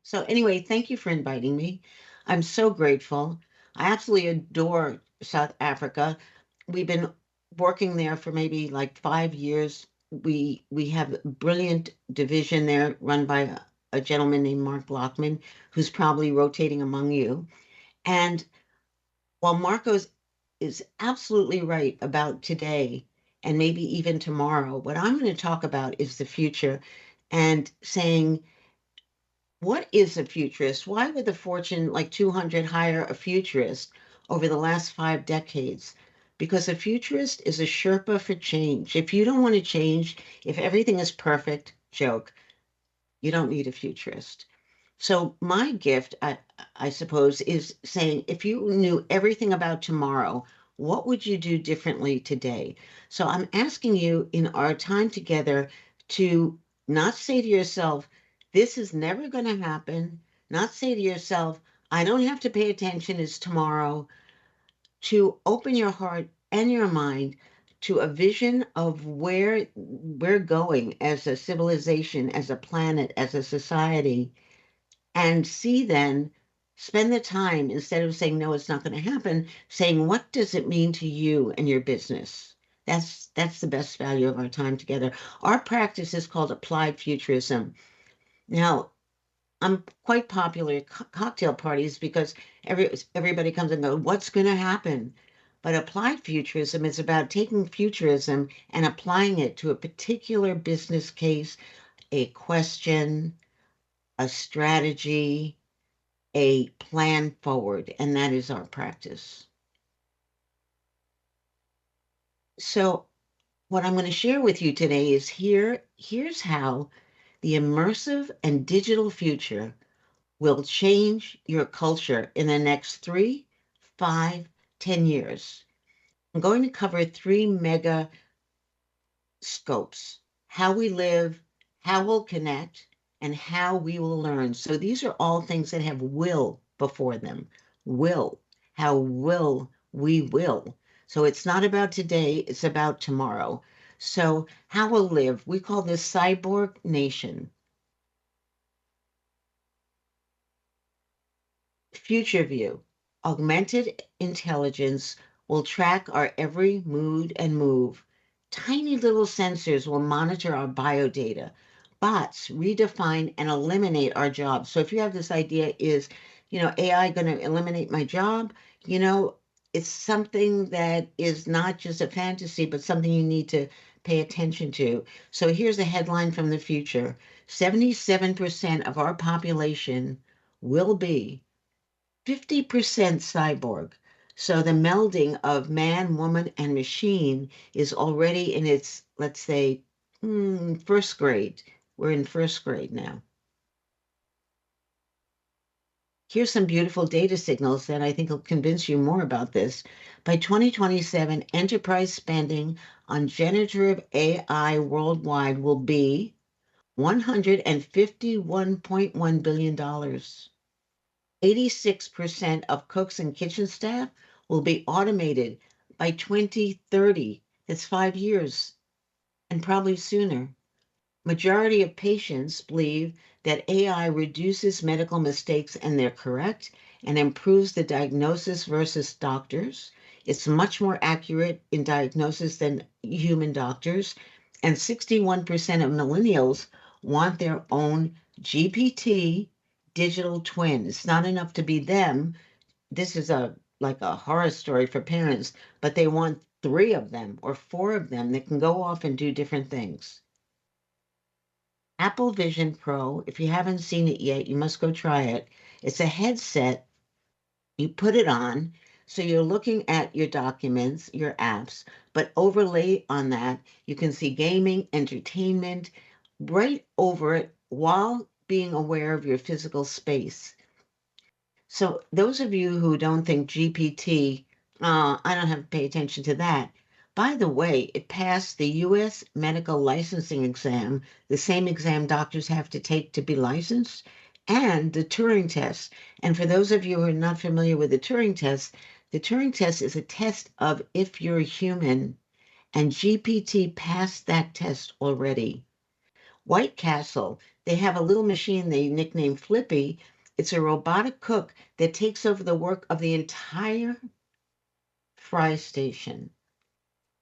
So anyway, thank you for inviting me. I'm so grateful. I absolutely adore South Africa. We've been working there for maybe like 5 years. We have a brilliant division there run by a gentleman named Mark Lockman, who's probably rotating among you. And while Marcos is absolutely right about today and maybe even tomorrow, what I'm going to talk about is the future and saying, what is a futurist? Why would the Fortune like 200 hire a futurist over the last 5 decades? Because a futurist is a Sherpa for change. If you don't want to change, if everything is perfect, joke, you don't need a futurist. So my gift, I suppose, is saying if you knew everything about tomorrow, what would you do differently today? So I'm asking you in our time together to not say to yourself, this is never going to happen, not say to yourself, I don't have to pay attention, it's tomorrow, to open your heart and your mind to a vision of where we're going as a civilization, as a planet, as a society, and see then spend the time instead of saying no, it's not going to happen, saying what does it mean to you and your business. That's the best value of our time together. Our practice is called applied futurism. Now, I'm quite popular at cocktail parties because everybody comes and goes, what's going to happen? But applied futurism is about taking futurism and applying it to a particular business case, a question, a strategy, a plan forward, and that is our practice. So, what I'm going to share with you today is here's how the immersive and digital future will change your culture in the next 3, 5, 10 years. I'm going to cover three mega scopes: how we live, how we'll connect, and how we will learn. So these are all things that have will before them. Will. How will we will? So it's not about today, it's about tomorrow. So how we'll live, we call this Cyborg Nation. Future view. Augmented intelligence will track our every mood and move. Tiny little sensors will monitor our biodata. Bots redefine and eliminate our jobs. So if you have this idea, is, AI going to eliminate my job? You know, it's something that is not just a fantasy, but something you need to pay attention to. So here's a headline from the future: 77% of our population will be 50% cyborg. So the melding of man, woman, and machine is already in its, let's say, first grade. We're in first grade now. Here's some beautiful data signals that I think will convince you more about this. By 2027, enterprise spending on generative AI worldwide will be $151.1 billion. 86% of cooks and kitchen staff will be automated by 2030. That's 5 years, and probably sooner. Majority of patients believe that AI reduces medical mistakes and they're correct and improves the diagnosis versus doctors. It's much more accurate in diagnosis than human doctors. And 61% of millennials want their own GPT digital twin. It's not enough to be them. This is a like a horror story for parents, but they want three of them or four of them that can go off and do different things. Apple Vision Pro, if you haven't seen it yet, you must go try it. It's a headset. You put it on, so you're looking at your documents, your apps, but overlay on that, you can see gaming, entertainment right over it while being aware of your physical space. So those of you who don't think GPT, I don't have to pay attention to that. By the way, it passed the U.S. medical licensing exam, the same exam doctors have to take to be licensed, and the Turing test. And for those of you who are not familiar with the Turing test is a test of if you're human, and GPT passed that test already. White Castle, they have a little machine they nickname Flippy. It's a robotic cook that takes over the work of the entire fry station.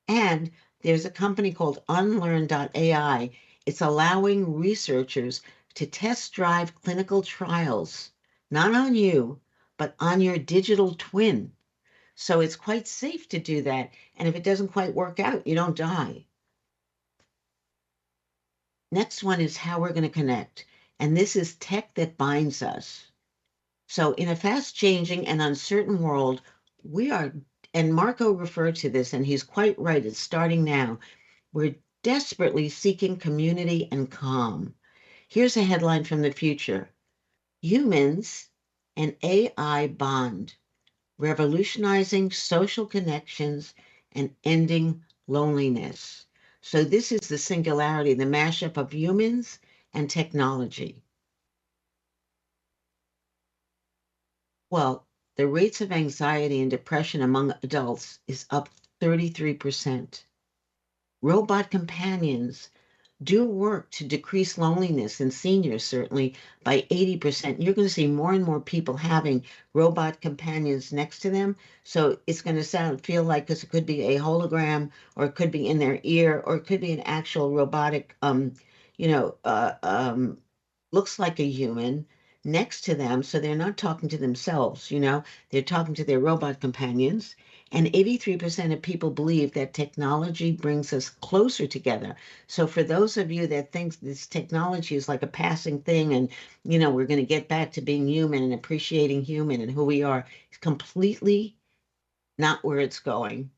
And there's a company called Unlearn.ai. It's allowing researchers to test drive clinical trials, not on you, but on your digital twin. So it's quite safe to do that. And if it doesn't quite work out, you don't die. Next one is how we're going to connect. And this is tech that binds us. So in a fast changing and uncertain world, we are, and Marco referred to this, and he's quite right, it's starting now. We're desperately seeking community and calm. Here's a headline from the future: Humans and AI bond, revolutionizing social connections and ending loneliness. So, this is the singularity, the mashup of humans and technology. Well, the rates of anxiety and depression among adults is up 33%. Robot companions do work to decrease loneliness in seniors, certainly by 80%. You're going to see more and more people having robot companions next to them. So it's going to feel like, because it could be a hologram, or it could be in their ear, or it could be an actual robotic, you know, looks like a human next to them. So they're not talking to themselves, they're talking to their robot companions. And 83% of people believe that technology brings us closer together. So for those of you that think this technology is like a passing thing, and we're going to get back to being human and appreciating human and who we are, it's completely not where it's going.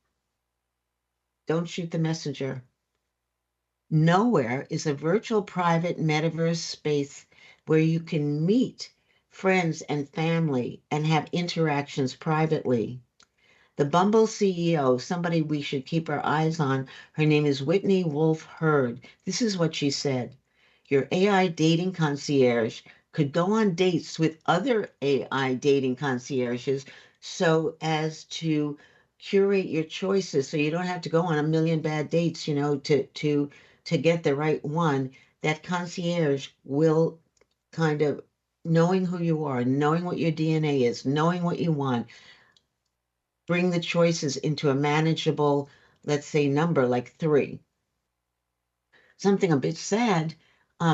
Don't shoot the messenger. Nowhere is a virtual private metaverse space where you can meet friends and family and have interactions privately. The Bumble CEO, somebody we should keep our eyes on, her name is Whitney Wolfe Herd. This is what she said: Your AI dating concierge could go on dates with other AI dating concierges so as to curate your choices, so you don't have to go on a million bad dates, to get the right one. That concierge will kind of, knowing who you are, knowing what your DNA is, knowing what you want, bring the choices into a manageable, let's say, number like 3. Something a bit sad.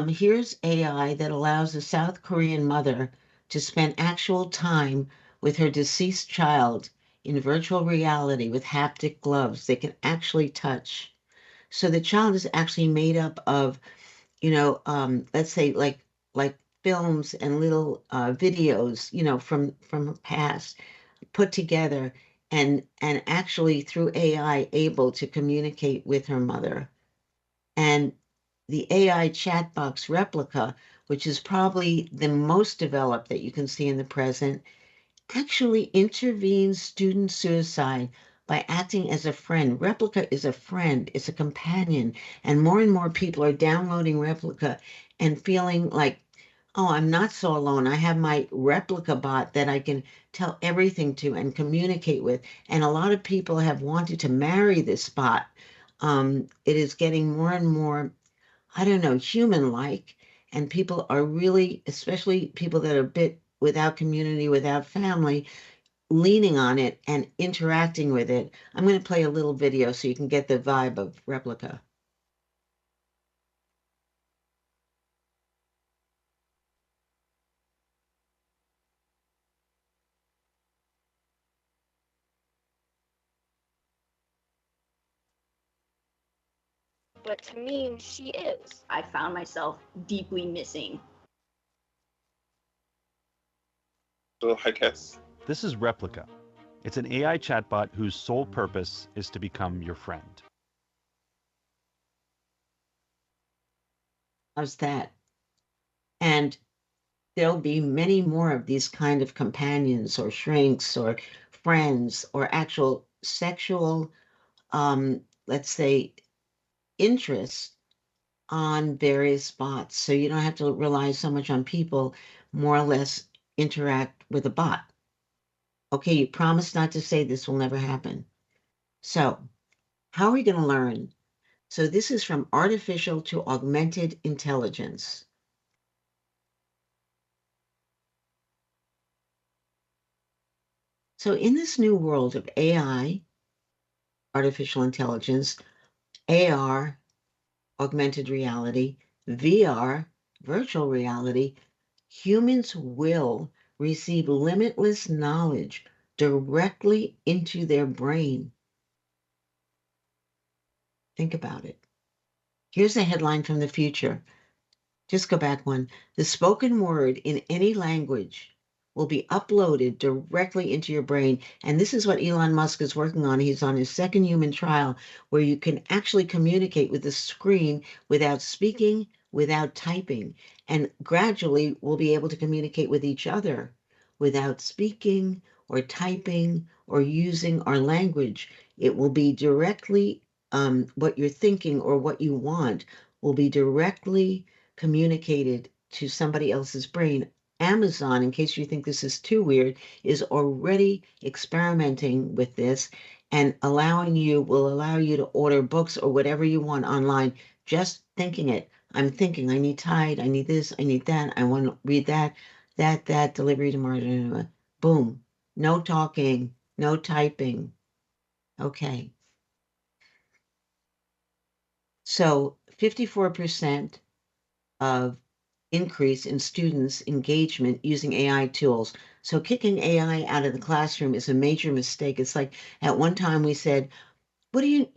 Here's AI that allows a South Korean mother to spend actual time with her deceased child in virtual reality with haptic gloves they can actually touch. So the child is actually made up of, let's say, like films and little videos, from her past, put together, and actually through AI able to communicate with her mother. And the AI chat box replica, which is probably the most developed that you can see in the present, actually intervenes student suicide by acting as a friend. Replica is a friend, it's a companion, and more people are downloading Replica and feeling like, oh, I'm not so alone. I have my replica bot that I can tell everything to and communicate with. And a lot of people have wanted to marry this bot. It is getting more and more, I don't know, human-like. And people are really, especially people that are a bit without community, without family, leaning on it and interacting with it. I'm going to play a little video so you can get the vibe of replica. But to me, she is. I found myself deeply missing. So I guess. This is Replica. It's an AI chatbot whose sole purpose is to become your friend. How's that? And there'll be many more of these kind of companions or shrinks or friends or actual sexual, let's say, interests on various bots. So you don't have to rely so much on people, more or less interact with a bot. Okay, you promise not to say this will never happen. So how are we going to learn? So this is from artificial to augmented intelligence. So in this new world of AI, artificial intelligence, AR, augmented reality, VR, virtual reality, humans will receive limitless knowledge directly into their brain. Think about it. Here's a headline from the future. Just go back one. The spoken word in any language will be uploaded directly into your brain. And this is what Elon Musk is working on. He's on his second human trial where you can actually communicate with the screen without speaking, without typing. And gradually we'll be able to communicate with each other without speaking or typing or using our language. It will be directly what you're thinking or what you want will be directly communicated to somebody else's brain. Amazon, in case you think this is too weird, is already experimenting with this and will allow you to order books or whatever you want online, just thinking it. I'm thinking, I need Tide, I need this, I need that, I want to read that, delivery tomorrow. Boom. No talking, no typing. Okay. So 54% of increase in students' engagement using AI tools. So kicking AI out of the classroom is a major mistake. It's like at one time we said, what do you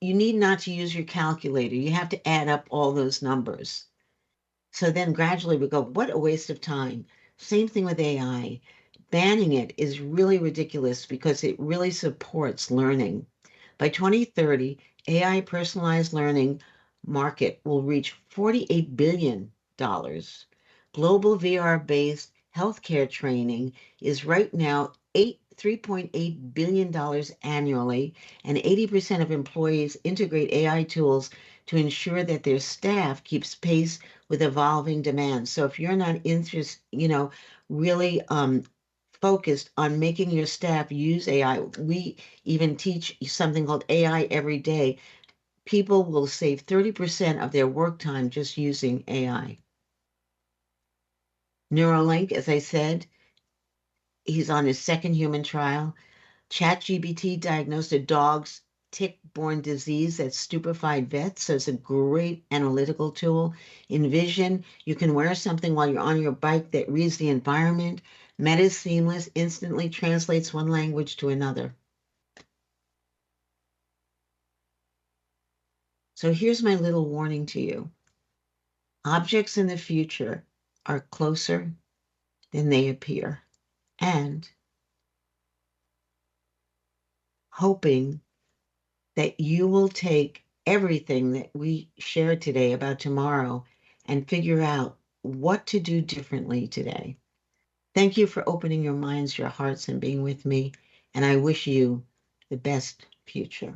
need not to use your calculator. You have to add up all those numbers. So then gradually we go, what a waste of time. Same thing with AI. Banning it is really ridiculous because it really supports learning. By 2030, AI personalized learning market will reach $48 billion. Global VR-based healthcare training is right now $3.8 billion annually, and 80% of employees integrate AI tools to ensure that their staff keeps pace with evolving demands. So if you're not interested, really focused on making your staff use AI, we even teach something called AI every day. People will save 30% of their work time just using AI. Neuralink, as I said, he's on his second human trial. ChatGPT diagnosed a dog's tick-borne disease that stupefied vets, so it's a great analytical tool. In Vision, you can wear something while you're on your bike that reads the environment. Meta Seamless instantly translates one language to another. So here's my little warning to you. Objects in the future are closer than they appear. And hoping that you will take everything that we shared today about tomorrow and figure out what to do differently today. Thank you for opening your minds, your hearts, and being with me. And I wish you the best future.